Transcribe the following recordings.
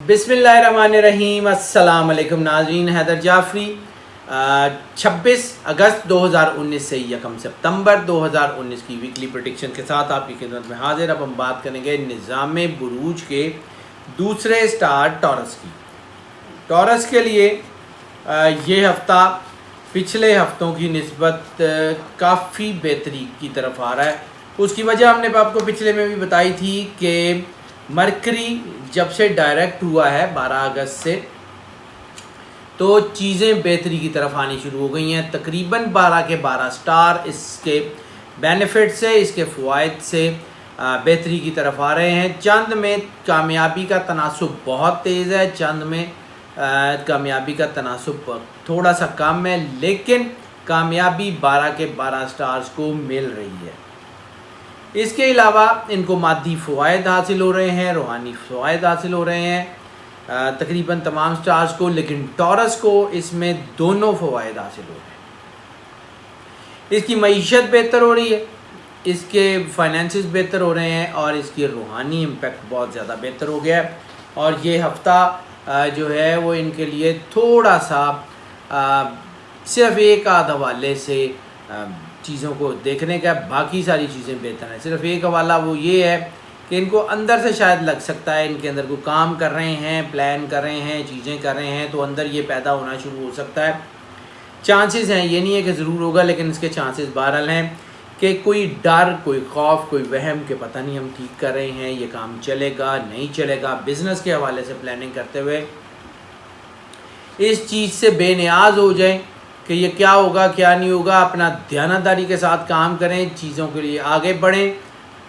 بسم اللہ الرحمن الرحیم۔ السلام علیکم ناظرین، حیدر جعفری 26 اگست 2019 سے 1 ستمبر 2019 کی ویکلی پریڈکشن کے ساتھ آپ کی خدمت میں حاضر۔ اب ہم بات کریں گے نظام بروج کے دوسرے سٹار ٹورس کی۔ ٹورس کے لیے یہ ہفتہ پچھلے ہفتوں کی نسبت کافی بہتری کی طرف آ رہا ہے۔ اس کی وجہ ہم نے آپ کو پچھلے میں بھی بتائی تھی کہ مرکری جب سے ڈائریکٹ ہوا ہے 12 اگست سے، تو چیزیں بہتری کی طرف آنی شروع ہو گئی ہیں۔ تقریباً 12 کے 12 سٹار اس کے بینیفٹ سے، اس کے فوائد سے بہتری کی طرف آ رہے ہیں۔ چند میں کامیابی کا تناسب بہت تیز ہے، چند میں کامیابی کا تناسب تھوڑا سا کم ہے، لیکن کامیابی 12 کے 12 سٹارز کو مل رہی ہے۔ اس کے علاوہ ان کو مادی فوائد حاصل ہو رہے ہیں، روحانی فوائد حاصل ہو رہے ہیں تقریباً تمام سٹارز کو، لیکن ٹورس کو اس میں دونوں فوائد حاصل ہو رہے ہیں۔ اس کی معیشت بہتر ہو رہی ہے، اس کے فائنینسز بہتر ہو رہے ہیں، اور اس کی روحانی امپیکٹ بہت زیادہ بہتر ہو گیا ہے۔ اور یہ ہفتہ جو ہے وہ ان کے لیے تھوڑا سا صرف ایک آدھ حوالے سے چیزوں کو دیکھنے کا، باقی ساری چیزیں بہتر ہیں۔ صرف ایک حوالہ وہ یہ ہے کہ ان کو اندر سے شاید لگ سکتا ہے، ان کے اندر کوئی کام کر رہے ہیں، پلان کر رہے ہیں، چیزیں کر رہے ہیں، تو اندر یہ پیدا ہونا شروع ہو سکتا ہے۔ چانسز ہیں، یہ نہیں ہے کہ ضرور ہوگا، لیکن اس کے چانسز بہرحال ہیں کہ کوئی ڈر، کوئی خوف، کوئی وہم کہ پتہ نہیں ہم ٹھیک کر رہے ہیں، یہ کام چلے گا نہیں چلے گا، بزنس کے حوالے سے پلاننگ کرتے ہوئے اس چیز سے بے نیاز ہو جائیں کہ یہ کیا ہوگا کیا نہیں ہوگا۔ اپنا دیانتداری کے ساتھ کام کریں، چیزوں کے لیے آگے بڑھیں،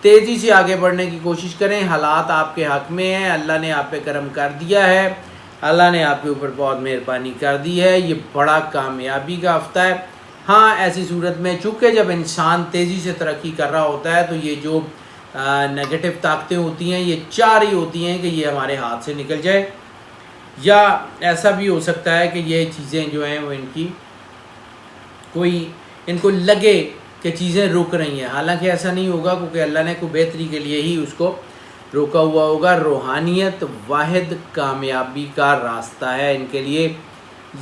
تیزی سے آگے بڑھنے کی کوشش کریں۔ حالات آپ کے حق میں ہیں، اللہ نے آپ پہ کرم کر دیا ہے، اللہ نے آپ کے اوپر بہت مہربانی کر دی ہے، یہ بڑا کامیابی کا ہفتہ ہے۔ ہاں، ایسی صورت میں چونکہ جب انسان تیزی سے ترقی کر رہا ہوتا ہے تو یہ جو نگیٹو طاقتیں ہوتی ہیں یہ چاہ رہی ہوتی ہیں کہ یہ ہمارے ہاتھ سے نکل جائے، یا ایسا بھی ہو سکتا ہے کہ یہ چیزیں جو ہیں وہ ان کو لگے کہ چیزیں رک رہی ہیں، حالانکہ ایسا نہیں ہوگا، کیونکہ اللہ نے کوئی بہتری کے لیے ہی اس کو روکا ہوا ہوگا۔ روحانیت واحد کامیابی کا راستہ ہے ان کے لیے۔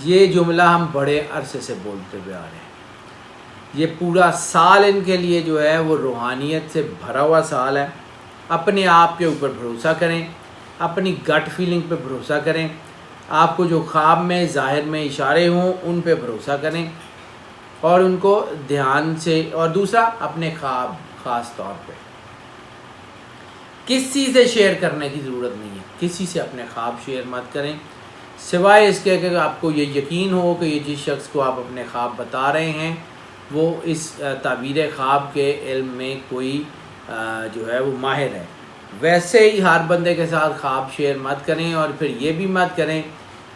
یہ جملہ ہم بڑے عرصے سے بولتے ہوئے آ رہے ہیں۔ یہ پورا سال ان کے لیے جو ہے وہ روحانیت سے بھرا ہوا سال ہے۔ اپنے آپ کے اوپر بھروسہ کریں، اپنی گٹ فیلنگ پہ بھروسہ کریں، آپ کو جو خواب میں ظاہر میں اشارے ہوں ان پہ بھروسہ کریں اور ان کو دھیان سے، اور دوسرا اپنے خواب خاص طور پہ کسی سے شیئر کرنے کی ضرورت نہیں ہے، کسی سے اپنے خواب شیئر مت کریں، سوائے اس کے کہ آپ کو یہ یقین ہو کہ یہ جس شخص کو آپ اپنے خواب بتا رہے ہیں وہ اس تعبیر خواب کے علم میں کوئی جو ہے وہ ماہر ہے۔ ویسے ہی ہر بندے کے ساتھ خواب شیئر مت کریں، اور پھر یہ بھی مت کریں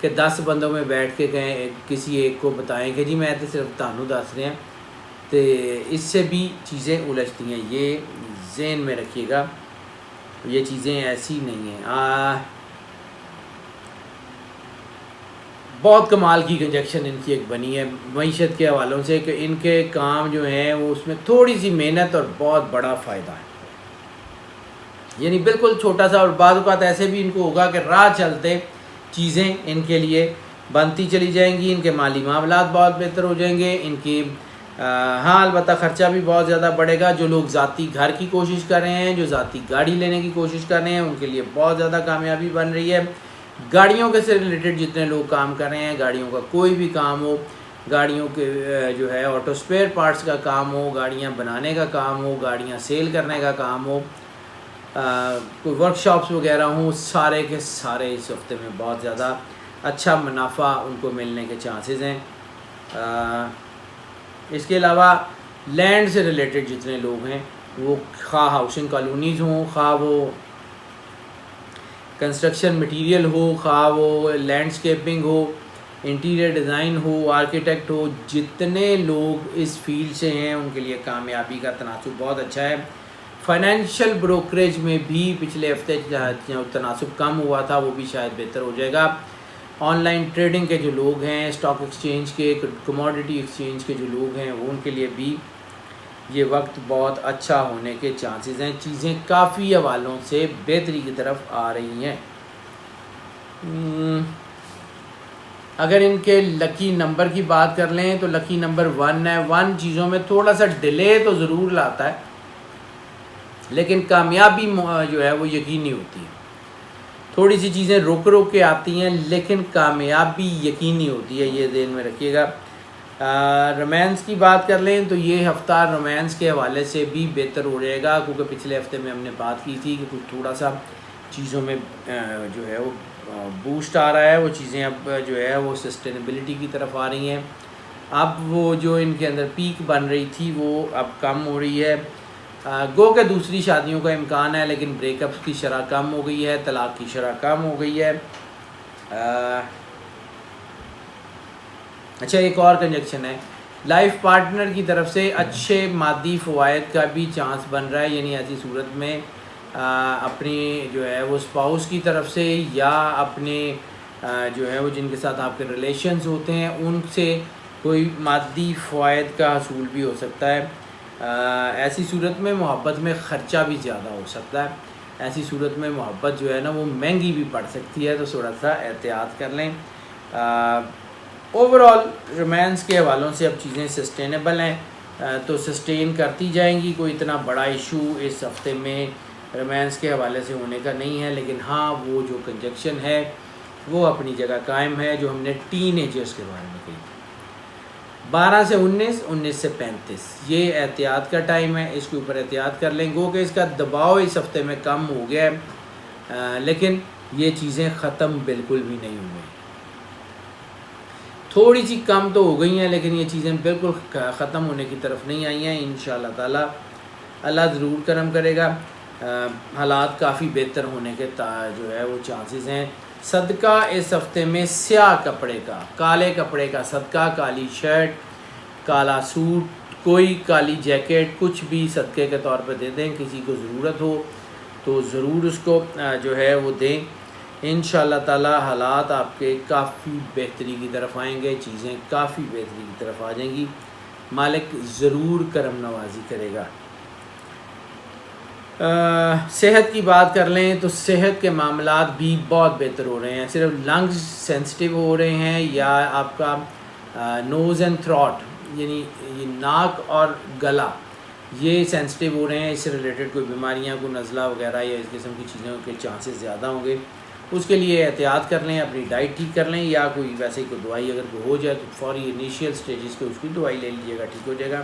کہ 10 بندوں میں بیٹھ کے کہیں کسی ایک کو بتائیں کہ جی میں تو صرف تانوں دس رہے ہیں، تو اس سے بھی چیزیں الجھتی ہیں۔ یہ ذہن میں رکھیے گا، یہ چیزیں ایسی نہیں ہیں۔ بہت کمال کی کنجکشن ان کی ایک بنی ہے معیشت کے حوالوں سے کہ ان کے کام جو ہیں وہ اس میں تھوڑی سی محنت اور بہت بڑا فائدہ ہے، یعنی بالکل چھوٹا سا، اور بعض اوقات ایسے بھی ان کو ہوگا کہ راہ چلتے چیزیں ان کے لیے بنتی چلی جائیں گی، ان کے مالی معاملات بہت بہتر ہو جائیں گے، ان کی ہاں البتہ خرچہ بھی بہت زیادہ بڑھے گا۔ جو لوگ ذاتی گھر کی کوشش کر رہے ہیں، جو ذاتی گاڑی لینے کی کوشش کر رہے ہیں، ان کے لیے بہت زیادہ کامیابی بن رہی ہے۔ گاڑیوں کے سے ریلیٹڈ جتنے لوگ کام کر رہے ہیں، گاڑیوں کا کوئی بھی کام ہو، گاڑیوں کے جو ہے آٹو اسپیئر پارٹس کا کام ہو، گاڑیاں بنانے کا کام ہو، گاڑیاں سیل کرنے کا کام ہو، کوئی ورک شاپس وغیرہ ہوں، سارے کے سارے اس ہفتے میں بہت زیادہ اچھا منافع ان کو ملنے کے چانسز ہیں۔ اس کے علاوہ لینڈ سے ریلیٹڈ جتنے لوگ ہیں، وہ خواہ ہاؤسنگ کالونیز ہوں، خواہ وہ کنسٹرکشن مٹیریل ہو، خواہ وہ لینڈسکیپنگ ہو، انٹیریئر ڈیزائن ہو، آرکیٹیکٹ ہو، جتنے لوگ اس فیلڈ سے ہیں ان کے لیے کامیابی کا تناسب بہت اچھا ہے۔ فائنینشیل بروکریج میں بھی پچھلے ہفتے تناسب کم ہوا تھا، وہ بھی شاید بہتر ہو جائے گا۔ آن لائن ٹریڈنگ کے جو لوگ ہیں، اسٹاک ایکسچینج کے، کموڈیٹی ایکسچینج کے جو لوگ ہیں، وہ ان کے لیے بھی یہ وقت بہت اچھا ہونے کے چانسز ہیں۔ چیزیں کافی حوالوں سے بہتری کی طرف آ رہی ہیں۔ اگر ان کے لکی نمبر کی بات کر لیں تو لکی نمبر 1 ہے. 1 چیزوں میں تھوڑا سا ڈیلے تو ضرور لاتا ہے لیکن کامیابی جو ہے وہ یقینی ہوتی ہے. تھوڑی سی چیزیں رک کے آتی ہیں لیکن کامیابی یقینی ہوتی ہے, یہ ذہن میں رکھیے گا. رومانس کی بات کر لیں تو یہ ہفتہ رومانس کے حوالے سے بھی بہتر ہو جائے گا, کیونکہ پچھلے ہفتے میں ہم نے بات کی تھی کہ کچھ تھوڑا سا چیزوں میں جو ہے وہ بوسٹ آ رہا ہے. وہ چیزیں اب جو ہے وہ سسٹینیبلٹی کی طرف آ رہی ہیں. اب وہ جو ان کے اندر پیک بن رہی تھی وہ اب کم ہو رہی ہے. گو کہ دوسری شادیوں کا امکان ہے لیکن بریک اپس کی شرح کم ہو گئی ہے, طلاق کی شرح کم ہو گئی ہے. اچھا, ایک اور کنجکشن ہے, لائف پارٹنر کی طرف سے اچھے مادی فوائد کا بھی چانس بن رہا ہے. یعنی ایسی صورت میں اپنی جو ہے وہ اسپاؤس کی طرف سے یا اپنے جو ہے وہ جن کے ساتھ آپ کے ریلیشنز ہوتے ہیں ان سے کوئی مادی فوائد کا حصول بھی ہو سکتا ہے. ایسی صورت میں محبت میں خرچہ بھی زیادہ ہو سکتا ہے. ایسی صورت میں محبت جو ہے نا وہ مہنگی بھی پڑ سکتی ہے, تو تھوڑا سا احتیاط کر لیں. اوور آل رومانس کے حوالوں سے اب چیزیں سسٹینیبل ہیں تو سسٹین کرتی جائیں گی. کوئی اتنا بڑا ایشو اس ہفتے میں رومانس کے حوالے سے ہونے کا نہیں ہے, لیکن ہاں وہ جو کنجکشن ہے وہ اپنی جگہ قائم ہے جو ہم نے ٹین ایجرز کے بارے میں کہی. 12 سے 19, 19 سے 35 یہ احتیاط کا ٹائم ہے, اس کے اوپر احتیاط کر لیں. گو کہ اس کا دباؤ اس ہفتے میں کم ہو گیا ہے لیکن یہ چیزیں ختم بالکل بھی نہیں ہوئی. تھوڑی سی کم تو ہو گئی ہیں لیکن یہ چیزیں بالکل ختم ہونے کی طرف نہیں آئی ہیں. انشاءاللہ تعالی اللہ ضرور کرم کرے گا. حالات کافی بہتر ہونے کے جو ہے وہ چانسز ہیں. صدقہ اس ہفتے میں سیاہ کپڑے کا, کالے کپڑے کا صدقہ, کالی شرٹ, کالا سوٹ, کوئی کالی جیکٹ, کچھ بھی صدقے کے طور پہ دے دیں. کسی کو ضرورت ہو تو ضرور اس کو جو ہے وہ دیں. انشاءاللہ تعالی حالات آپ کے کافی بہتری کی طرف آئیں گے, چیزیں کافی بہتری کی طرف آ جائیں گی. مالک ضرور کرم نوازی کرے گا. صحت کی بات کر لیں تو صحت کے معاملات بھی بہت بہتر ہو رہے ہیں. صرف لنگز سینسٹیو ہو رہے ہیں یا آپ کا نوز اینڈ تھروٹ یعنی یہ ناک اور گلا یہ سینسٹیو ہو رہے ہیں. اس سے ریلیٹڈ کوئی بیماریاں, کوئی نزلہ وغیرہ یا اس قسم کی چیزوں کے چانسز زیادہ ہوں گے. اس کے لیے احتیاط کر لیں, اپنی ڈائٹ ٹھیک کر لیں, یا کوئی ویسے کوئی دوائی اگر کوئی ہو جائے تو فوری انیشیل سٹیجز پہ اس کی دوائی لے لیجیے گا, ٹھیک ہو جائے گا.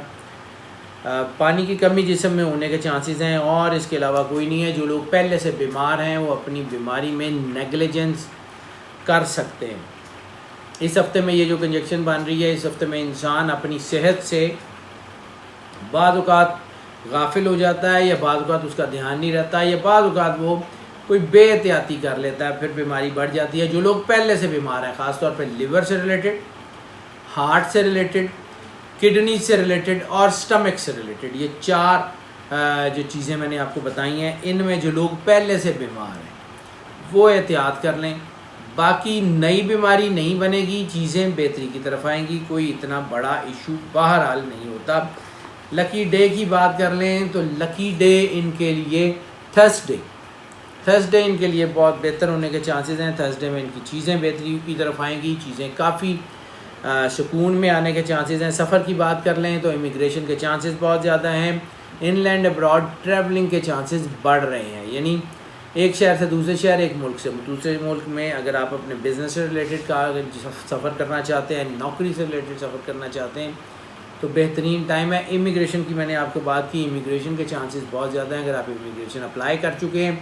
پانی کی کمی جسم میں ہونے کے چانسز ہیں اور اس کے علاوہ کوئی نہیں ہے. جو لوگ پہلے سے بیمار ہیں وہ اپنی بیماری میں نیگلیجنس کر سکتے ہیں. اس ہفتے میں یہ جو کنجکشن بن رہی ہے, اس ہفتے میں انسان اپنی صحت سے بعض اوقات غافل ہو جاتا ہے, یا بعض اوقات اس کا دھیان نہیں رہتا ہے, یا بعض اوقات وہ کوئی بے احتیاطی کر لیتا ہے, پھر بیماری بڑھ جاتی ہے. جو لوگ پہلے سے بیمار ہیں, خاص طور پہ لیور سے ریلیٹڈ, ہارٹ سے ریلیٹڈ, کڈنی سے ریلیٹڈ اور سٹمک سے ریلیٹڈ, یہ 4 جو چیزیں میں نے آپ کو بتائی ہیں, ان میں جو لوگ پہلے سے بیمار ہیں وہ احتیاط کر لیں. باقی نئی بیماری نہیں بنے گی, چیزیں بہتری کی طرف آئیں گی, کوئی اتنا بڑا ایشو بہرحال نہیں ہوتا. لکی ڈے کی بات کر لیں تو لکی ڈے ان کے لیے تھرسڈے ان کے لیے بہت بہتر ہونے کے چانسز ہیں. تھرسڈے میں ان کی چیزیں بہتری کی طرف آئیں گی, چیزیں کافی سکون میں آنے کے چانسز ہیں. سفر کی بات کر لیں تو امیگریشن کے چانسز بہت زیادہ ہیں. ان لینڈ ابراڈ ٹریولنگ کے چانسز بڑھ رہے ہیں, یعنی ایک شہر سے دوسرے شہر, ایک ملک سے دوسرے ملک میں اگر آپ اپنے بزنس سے ریلیٹڈ کا سفر کرنا چاہتے ہیں, نوکری سے ریلیٹڈ سفر کرنا چاہتے ہیں تو بہترین ٹائم ہے. امیگریشن کی میں نے آپ کو بات کی, امیگریشن کے چانسز بہت زیادہ ہیں. اگر آپ امیگریشن اپلائی کر چکے ہیں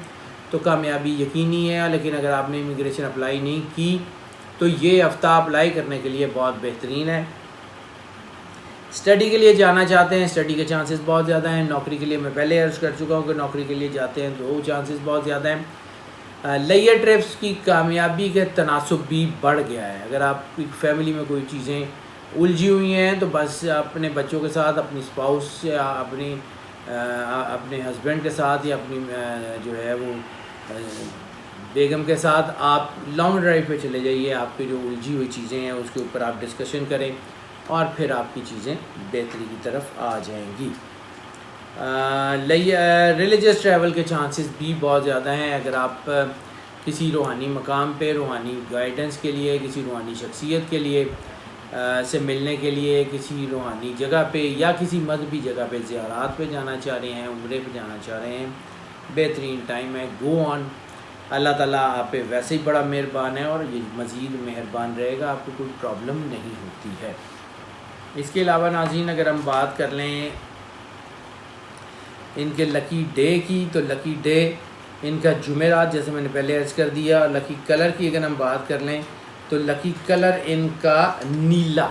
تو کامیابی یقینی ہے, لیکن اگر آپ نے امیگریشن اپلائی نہیں کی تو یہ ہفتہ اپلائی کرنے کے لیے بہت بہترین ہے. اسٹڈی کے لیے جانا چاہتے ہیں, اسٹڈی کے چانسز بہت زیادہ ہیں. نوکری کے لیے میں پہلے عرض کر چکا ہوں کہ نوکری کے لیے جاتے ہیں تو وہ چانسز بہت زیادہ ہیں. لیئر ٹرپس کی کامیابی کے تناسب بھی بڑھ گیا ہے. اگر آپ کی فیملی میں کوئی چیزیں الجھی ہوئی ہیں تو بس اپنے بچوں کے ساتھ, اپنی اسپاؤس یا اپنے ہسبینڈ کے ساتھ یا اپنی جو ہے وہ بیگم کے ساتھ آپ لانگ ڈرائیو پہ چلے جائیے. آپ کی جو الجھی ہوئی چیزیں ہیں اس کے اوپر آپ ڈسکشن کریں اور پھر آپ کی چیزیں بہتری کی طرف آ جائیں گی. ریلیجس ٹریول کے چانسز بھی بہت زیادہ ہیں. اگر آپ کسی روحانی مقام پہ روحانی گائیڈنس کے لیے، کسی روحانی شخصیت کے لیے سے ملنے کے لیے، کسی روحانی جگہ پہ یا کسی مذہبی جگہ پہ زیارات پہ جانا چاہ رہے ہیں، عمرے پہ جانا چاہ رہے ہیں، بہترین ٹائم ہے، گو آن. اللہ تعالیٰ آپ پہ ویسے ہی بڑا مہربان ہے اور یہ مزید مہربان رہے گا، آپ کو کوئی پرابلم نہیں ہوتی ہے. اس کے علاوہ ناظرین اگر ہم بات کر لیں ان کے لکی ڈے کی، تو لکی ڈے ان کا جمعرات، جیسے میں نے پہلے عرض کر دیا. لکی کلر کی اگر ہم بات کر لیں تو لکی کلر ان کا نیلا،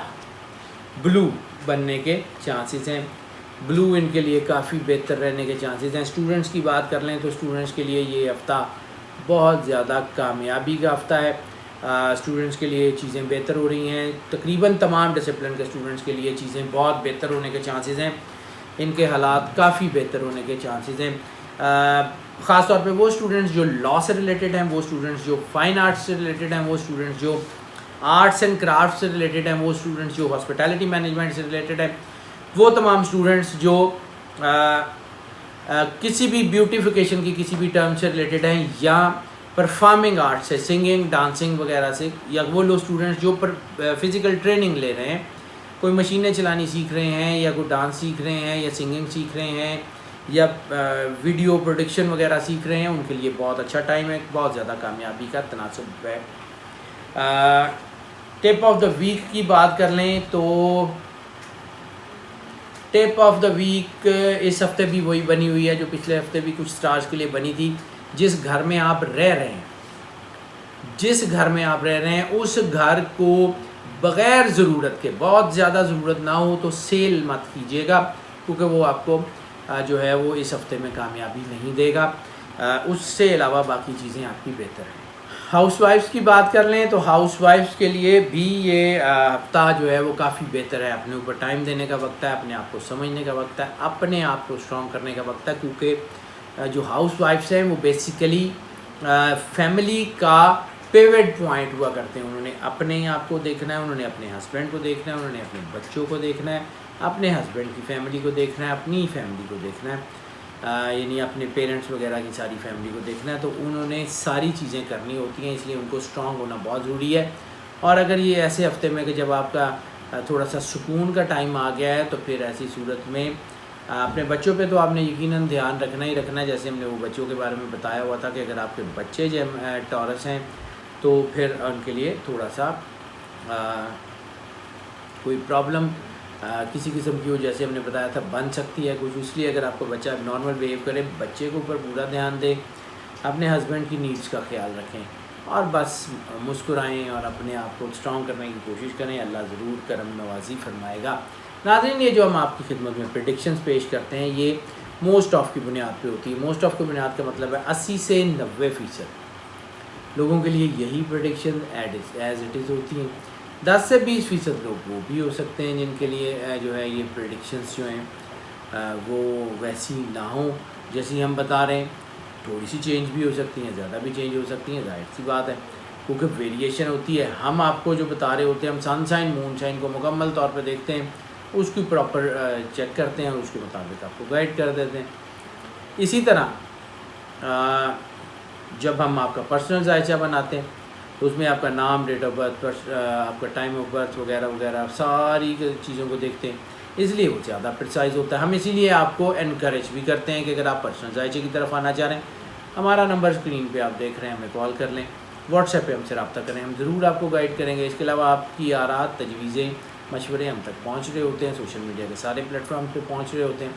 بلو بننے کے چانسز ہیں. بلو ان کے لیے کافی بہتر رہنے کے چانسز ہیں. اسٹوڈنٹس کی بات کر لیں تو اسٹوڈنٹس کے لیے یہ ہفتہ بہت زیادہ کامیابی کا ہفتہ ہے. اسٹوڈنٹس کے لیے چیزیں بہتر ہو رہی ہیں. تقریباً تمام ڈسپلن کے اسٹوڈنٹس کے لیے چیزیں بہت بہتر ہونے کے چانسز ہیں. ان کے حالات کافی بہتر ہونے کے چانسز ہیں. خاص طور پہ وہ اسٹوڈنٹس جو لاء سے ریلیٹڈ ہیں، وہ اسٹوڈنٹس جو فائن آرٹس سے ریلیٹڈ ہیں، وہ اسٹوڈنٹس جو آرٹس اینڈ کرافٹ سے ریلیٹڈ ہیں، وہ اسٹوڈنٹس جو ہاسپٹیلٹی مینجمنٹ سے ریلیٹڈ ہیں، وہ تمام اسٹوڈنٹس جو کسی بھی بیوٹیفیکیشن کی کسی بھی ٹرم سے ریلیٹڈ ہیں یا پرفارمنگ آرٹ سے، سنگنگ، ڈانسنگ وغیرہ سے، یا وہ لوگ اسٹوڈنٹس جو فزیکل ٹریننگ لے رہے ہیں، کوئی مشینیں چلانی سیکھ رہے ہیں یا کوئی ڈانس سیکھ رہے ہیں یا سنگنگ سیکھ رہے ہیں یا ویڈیو پروڈکشن وغیرہ سیکھ رہے ہیں، ان کے لیے بہت اچھا ٹائم ہے، بہت زیادہ کامیابی کا تناسب ہے. ٹپ آف دا ویک کی بات کر لیں تو ٹپ آف دا ویک اس ہفتے بھی وہی بنی ہوئی ہے جو پچھلے ہفتے بھی کچھ سٹارز کے لیے بنی تھی. جس گھر میں آپ رہ رہے ہیں، جس گھر میں آپ رہ رہے ہیں، اس گھر کو بغیر ضرورت کے، بہت زیادہ ضرورت نہ ہو تو سیل مت کیجیے گا، کیونکہ وہ آپ کو جو ہے وہ اس ہفتے میں کامیابی نہیں دے گا. اس سے علاوہ باقی چیزیں آپ کی بہتر ہیں. ہاؤس وائفس کی بات کر لیں تو ہاؤس وائفس کے لیے بھی یہ ہفتہ جو ہے وہ کافی بہتر ہے. اپنے اوپر ٹائم دینے کا وقت ہے، اپنے آپ کو سمجھنے کا وقت ہے، اپنے آپ کو اسٹرانگ کرنے کا وقت ہے، کیونکہ جو ہاؤس وائفس ہیں وہ بیسیکلی فیملی کا پیوٹ پوائنٹ ہوا کرتے ہیں. انہوں نے اپنے آپ کو دیکھنا ہے، انہوں نے اپنے ہسبینڈ کو دیکھنا ہے، انہوں نے اپنے بچوں کو دیکھنا ہے، اپنے ہسبینڈ کی فیملی کو دیکھنا ہے، اپنی فیملی کو دیکھنا ہے، یعنی اپنے پیرنٹس وغیرہ کی ساری فیملی کو دیکھنا ہے. تو انہوں نے ساری چیزیں کرنی ہوتی ہیں، اس لیے ان کو اسٹرانگ ہونا بہت ضروری ہے. اور اگر یہ ایسے ہفتے میں کہ جب آپ کا تھوڑا سا سکون کا ٹائم آ گیا ہے، تو پھر ایسی صورت میں اپنے بچوں پہ تو آپ نے یقیناً دھیان رکھنا ہی رکھنا ہے. جیسے ہم نے وہ بچوں کے بارے میں بتایا ہوا تھا کہ اگر آپ کے بچے جو ٹورس ہیں تو پھر ان کے لیے تھوڑا سا کوئی پرابلم کسی قسم کی ہو، جیسے ہم نے بتایا تھا بن سکتی ہے کچھ. اس لیے اگر آپ کو بچہ نارمل بیہیو کرے، بچے کے اوپر پورا دھیان دیں، اپنے ہسبینڈ کی نیڈس کا خیال رکھیں اور بس مسکرائیں اور اپنے آپ کو اسٹرانگ کرنے کی کوشش کریں. اللہ ضرور کرم نوازی فرمائے گا. ناظرین، یہ جو ہم آپ کی خدمت میں پریڈکشنز پیش کرتے ہیں یہ موسٹ آف کی بنیاد پہ ہوتی ہے. موسٹ آف کی بنیاد کا مطلب ہے 80 سے 90% لوگوں کے لیے یہی پریڈکشن ایز اٹ از ہوتی ہیں. 10 سے 20% لوگ وہ بھی ہو سکتے ہیں جن کے لیے جو ہے یہ پریڈکشنز جو ہیں وہ ویسی نہ ہوں جیسی ہم بتا رہے ہیں. تھوڑی سی چینج بھی ہو سکتی ہیں، زیادہ بھی چینج ہو سکتی ہیں، ظاہر سی بات ہے، کیونکہ ویریشن ہوتی ہے. ہم آپ کو جو بتا رہے ہوتے ہیں، ہم سن سائن مون سائن کو مکمل طور پہ دیکھتے ہیں، اس کی پراپر چیک کرتے ہیں اور اس کے مطابق آپ کو گائیڈ کر دیتے ہیں. اسی طرح جب ہم آپ کا پرسنل ذائچہ بناتے ہیں تو اس میں آپ کا نام، ڈیٹ آف برتھ، آپ کا ٹائم آف برتھ وغیرہ وغیرہ ساری چیزوں کو دیکھتے ہیں، اس لیے وہ زیادہ پرسائز ہوتا ہے. ہم اسی لیے آپ کو انکریج بھی کرتے ہیں کہ اگر آپ پرسنل ذائچے کی طرف آنا چاہ رہے ہیں، ہمارا نمبر اسکرین پہ آپ دیکھ رہے ہیں، ہمیں کال کر لیں، واٹس ایپ پہ ہم سے رابطہ کریں، ہم ضرور آپ کو گائیڈ کریں گے. اس کے علاوہ آپ کی آرات، تجویزیں، مشورے ہم تک پہنچ رہے ہوتے ہیں، سوشل میڈیا کے سارے پلیٹ فارم پہ پہنچ رہے ہوتے ہیں.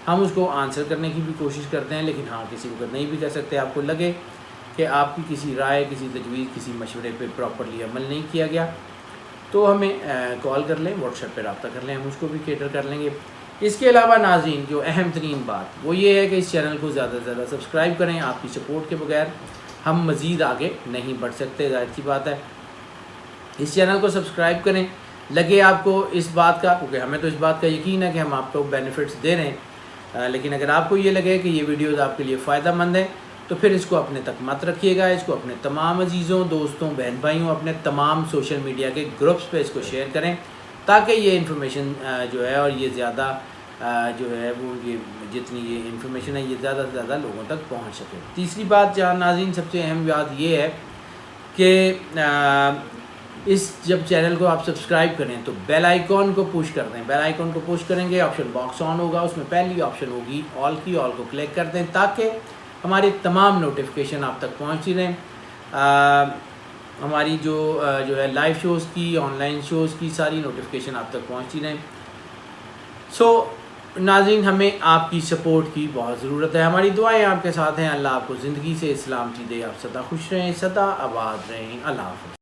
ہم اس کو آنسر کرنے کی بھی کوشش کرتے ہیں، لیکن ہاں کسی وقت نہیں بھی کر سکتے. آپ کو لگے کہ آپ کی کسی رائے، کسی تجویز، کسی مشورے پہ پراپرلی عمل نہیں کیا گیا تو ہمیں کال کر لیں، واٹس ایپ پہ رابطہ کر لیں، ہم اس کو بھی کیٹر کر لیں گے. اس کے علاوہ ناظرین، جو اہم ترین بات وہ یہ ہے کہ اس چینل کو زیادہ سے زیادہ سبسکرائب کریں. آپ کی سپورٹ کے بغیر ہم مزید آگے نہیں بڑھ سکتے، ظاہر سی بات ہے. اس چینل کو سبسکرائب کریں. لگے آپ کو اس بات کا، کیونکہ ہمیں تو اس بات کا یقین ہے کہ ہم آپ کو بینیفٹس دے رہے ہیں، لیکن اگر آپ کو یہ لگے کہ یہ ویڈیوز آپ کے لیے فائدہ مند ہیں تو پھر اس کو اپنے تک مت رکھیے گا. اس کو اپنے تمام عزیزوں، دوستوں، بہن بھائیوں، اپنے تمام سوشل میڈیا کے گروپس پہ اس کو شیئر کریں تاکہ یہ انفارمیشن جو ہے اور یہ زیادہ جو ہے وہ یہ جتنی یہ انفارمیشن ہے یہ زیادہ سے زیادہ لوگوں تک پہنچ سکے. تیسری بات جہاں ناظرین سب سے اہم بات یہ ہے کہ اس جب چینل کو آپ سبسکرائب کریں تو بیل آئیکن کو پوش کر دیں. بیل آئیکن کو پوش کریں گے آپشن باکس آن ہوگا, اس میں پہلی آپشن ہوگی آل کی, آل کو کلک کر دیں تاکہ ہماری تمام نوٹیفیکیشن آپ تک پہنچتی رہیں. ہماری جو ہے لائیو شوز کی, آن لائن شوز کی ساری نوٹیفیکیشن آپ تک پہنچتی رہیں. سو ناظرین ہمیں آپ کی سپورٹ کی بہت ضرورت ہے. ہماری دعائیں آپ کے ساتھ ہیں. اللہ آپ کو زندگی سے سلامتی دے, آپ سدا خوش رہیں, سدا آباد رہیں. اللہ حافظ.